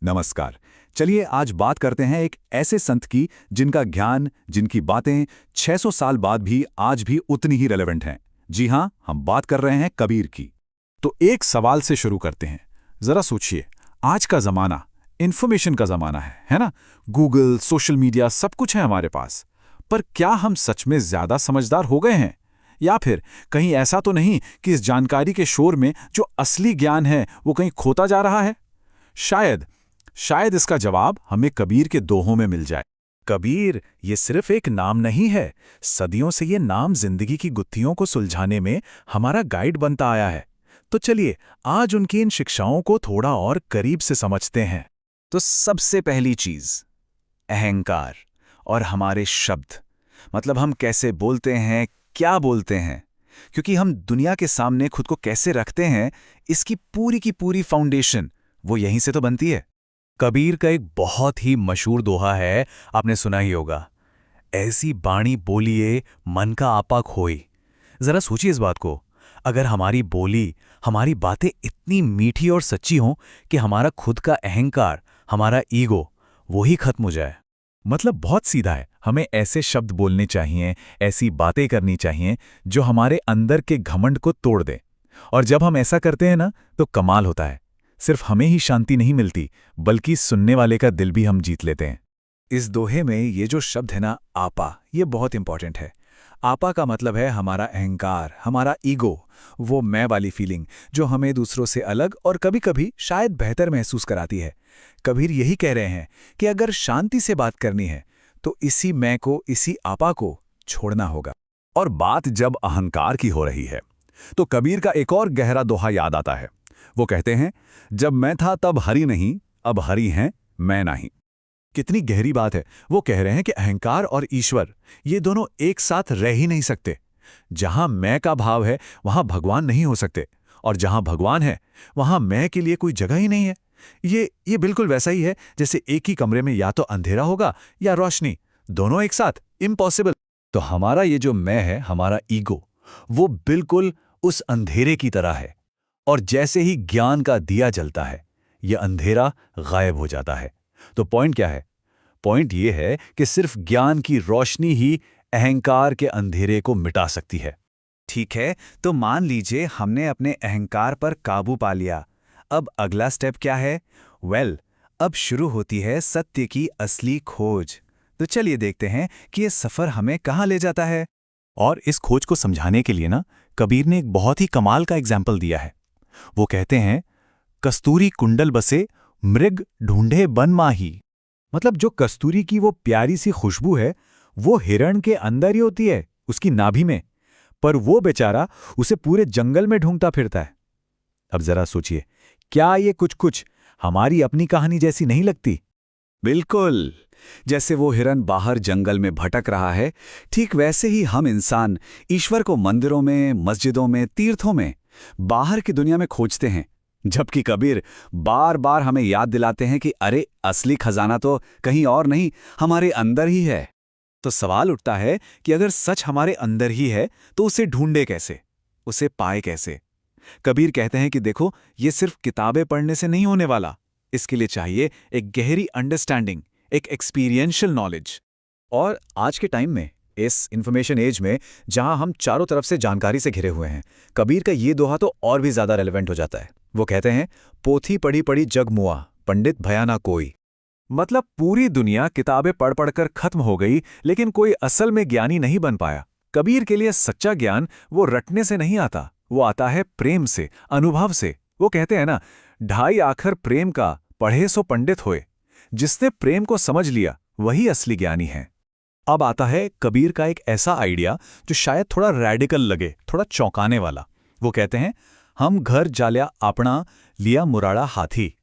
नमस्कार। चलिए आज बात करते हैं एक ऐसे संत की जिनका ज्ञान, जिनकी बातें 600 साल बाद भी आज भी उतनी ही रेलेवेंट हैं। जी हां, हम बात कर रहे हैं कबीर की। तो एक सवाल से शुरू करते हैं। जरा सोचिए, आज का जमाना इंफॉर्मेशन का जमाना है ना? गूगल, सोशल मीडिया, सब कुछ है हमारे पास। पर क्या हम सच में ज्यादा समझदार हो गए हैं? या फिर कहीं ऐसा तो नहीं कि इस जानकारी के शोर में जो असली ज्ञान है वो कहीं खोता जा रहा है? शायद इसका जवाब हमें कबीर के दोहों में मिल जाए। कबीर ये सिर्फ एक नाम नहीं है, सदियों से ये नाम जिंदगी की गुत्थियों को सुलझाने में हमारा गाइड बनता आया है। तो चलिए आज उनकी इन शिक्षाओं को थोड़ा और करीब से समझते हैं। तो सबसे पहली चीज, अहंकार और हमारे शब्द, मतलब हम कैसे बोलते हैं, क्या बोलते हैं, क्योंकि हम दुनिया के सामने खुद को कैसे रखते हैं, इसकी पूरी की पूरी फाउंडेशन वो यहीं से तो बनती है। कबीर का एक बहुत ही मशहूर दोहा है, आपने सुना ही होगा, ऐसी बाणी बोलिए मन का आपा खोई। जरा सोचिए इस बात को, अगर हमारी बोली, हमारी बातें इतनी मीठी और सच्ची हों कि हमारा खुद का अहंकार, हमारा ईगो, वो ही खत्म हो जाए। मतलब बहुत सीधा है, हमें ऐसे शब्द बोलने चाहिए, ऐसी बातें करनी चाहिए जो हमारे अंदर के घमंड को तोड़ दे। और जब हम ऐसा करते हैं ना, तो कमाल होता है। सिर्फ हमें ही शांति नहीं मिलती, बल्कि सुनने वाले का दिल भी हम जीत लेते हैं। इस दोहे में ये जो शब्द है ना, आपा, ये बहुत इंपॉर्टेंट है। आपा का मतलब है हमारा अहंकार, हमारा ईगो, वो मैं वाली फीलिंग जो हमें दूसरों से अलग और कभी-कभी शायद बेहतर महसूस कराती है। कबीर यही कह रहे हैं कि अगर शांति से बात करनी है तो इसी मैं को, इसी आपा को छोड़ना होगा। और बात जब अहंकार की हो रही है तो कबीर का एक और गहरा दोहा याद आता है। वो कहते हैं, जब मैं था तब हरि नहीं, अब हरि हैं मैं नहीं। कितनी गहरी बात है। वो कह रहे हैं कि अहंकार और ईश्वर ये दोनों एक साथ रह ही नहीं सकते। जहां मैं का भाव है वहां भगवान नहीं हो सकते, और जहां भगवान है वहां मैं के लिए कोई जगह ही नहीं है। ये बिल्कुल वैसा ही है जैसे एक ही कमरे में या तो अंधेरा होगा या रोशनी, दोनों एक साथ इम्पॉसिबल। तो हमारा ये जो मैं है, हमारा ईगो, वो बिल्कुल उस अंधेरे की तरह है, और जैसे ही ज्ञान का दिया जलता है यह अंधेरा गायब हो जाता है। तो पॉइंट क्या है? पॉइंट ये है कि सिर्फ ज्ञान की रोशनी ही अहंकार के अंधेरे को मिटा सकती है। ठीक है, तो मान लीजिए हमने अपने अहंकार पर काबू पा लिया। अब अगला स्टेप क्या है? अब शुरू होती है सत्य की असली खोज। तो चलिए देखते हैं कि ये सफर हमें कहाँ ले जाता है। और इस खोज को समझाने के लिए ना, कबीर ने एक बहुत ही कमाल का एग्जाम्पल दिया है। वो कहते हैं, कस्तूरी कुंडल बसे मृग ढूंढे बन माही। मतलब जो कस्तूरी की वो प्यारी सी खुशबू है वो हिरण के अंदर ही होती है, उसकी नाभि में, पर वो बेचारा उसे पूरे जंगल में ढूंढता फिरता है। अब जरा सोचिए, क्या ये कुछ हमारी अपनी कहानी जैसी नहीं लगती? बिल्कुल, जैसे वो हिरन बाहर जंगल में भटक रहा है, ठीक वैसे ही हम इंसान ईश्वर को मंदिरों में, मस्जिदों में, तीर्थों में, बाहर की दुनिया में खोजते हैं। जबकि कबीर बार बार हमें याद दिलाते हैं कि अरे, असली खजाना तो कहीं और नहीं, हमारे अंदर ही है। तो सवाल उठता है कि अगर सच हमारे अंदर ही है तो उसे ढूंढे कैसे, उसे पाए कैसे? कबीर कहते हैं कि देखो, ये सिर्फ किताबें पढ़ने से नहीं होने वाला। इसके लिए चाहिए एक गहरी अंडरस्टैंडिंग, एक एक्सपीरियंशियल नॉलेज। और आज के टाइम में, इस इंफॉर्मेशन एज में, जहां हम चारों तरफ से जानकारी से घिरे हुए हैं, कबीर का ये दोहा तो और भी ज्यादा रेलेवेंट हो जाता है। वो कहते हैं, पोथी पढ़ी पढ़ी जग मुआ, पंडित भया ना कोई। मतलब पूरी दुनिया किताबें पढ़ पढ़कर खत्म हो गई, लेकिन कोई असल में ज्ञानी नहीं बन पाया। कबीर के लिए सच्चा ज्ञान वो रटने से नहीं आता, वो आता है प्रेम से, अनुभव से। वो कहते हैं ना, ढाई आखर प्रेम का पढ़े सो पंडित होए। जिसने प्रेम को समझ लिया वही असली ज्ञानी है। अब आता है कबीर का एक ऐसा आइडिया जो शायद थोड़ा रैडिकल लगे, थोड़ा चौंकाने वाला। वो कहते हैं, हम घर जाल्या आपना लिया मुराड़ा हाथी।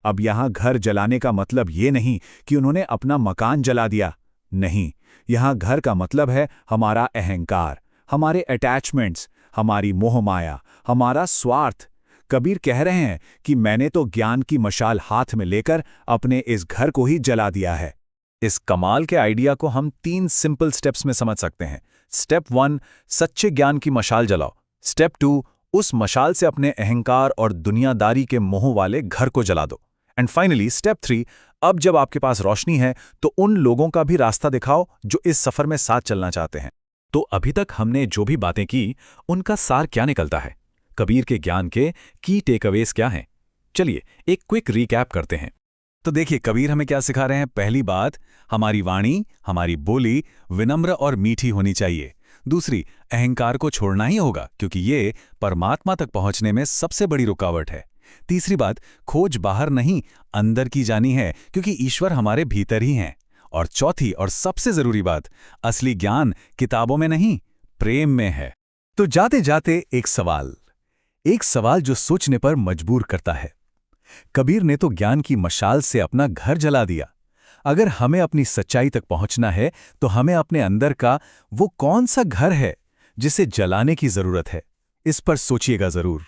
अब यहां घर जलाने का मतलब ये नहीं कि उन्होंने अपना मकान जला दिया, नहीं। यहां घर का मतलब है हमारा अहंकार, हमारे अटैचमेंट्स, हमारी मोहमाया, हमारा स्वार्थ। कबीर कह रहे हैं कि मैंने तो ज्ञान की मशाल हाथ में लेकर अपने इस घर को ही जला दिया है। इस कमाल के आइडिया को हम 3 सिंपल स्टेप्स में समझ सकते हैं। स्टेप 1, सच्चे ज्ञान की मशाल जलाओ। स्टेप 2, उस मशाल से अपने अहंकार और दुनियादारी के मोह वाले घर को जला दो। एंड फाइनली स्टेप 3, अब जब आपके पास रोशनी है तो उन लोगों का भी रास्ता दिखाओ जो इस सफर में साथ चलना चाहते हैं। तो अभी तक हमने जो भी बातें की उनका सार क्या निकलता है, कबीर के ज्ञान के की टेकअवेज क्या हैं? चलिए एक क्विक रीकैप करते हैं। तो देखिए कबीर हमें क्या सिखा रहे हैं। पहली बात, हमारी वाणी, हमारी बोली विनम्र और मीठी होनी चाहिए। दूसरी, अहंकार को छोड़ना ही होगा क्योंकि ये परमात्मा तक पहुंचने में सबसे बड़ी रुकावट है। तीसरी बात, खोज बाहर नहीं अंदर की जानी है क्योंकि ईश्वर हमारे भीतर ही हैं। और चौथी और सबसे जरूरी बात, असली ज्ञान किताबों में नहीं प्रेम में है। तो जाते जाते एक सवाल जो सोचने पर मजबूर करता है। कबीर ने तो ज्ञान की मशाल से अपना घर जला दिया। अगर हमें अपनी सच्चाई तक पहुंचना है तो हमें अपने अंदर का वो कौन सा घर है जिसे जलाने की जरूरत है, इस पर सोचिएगा जरूर।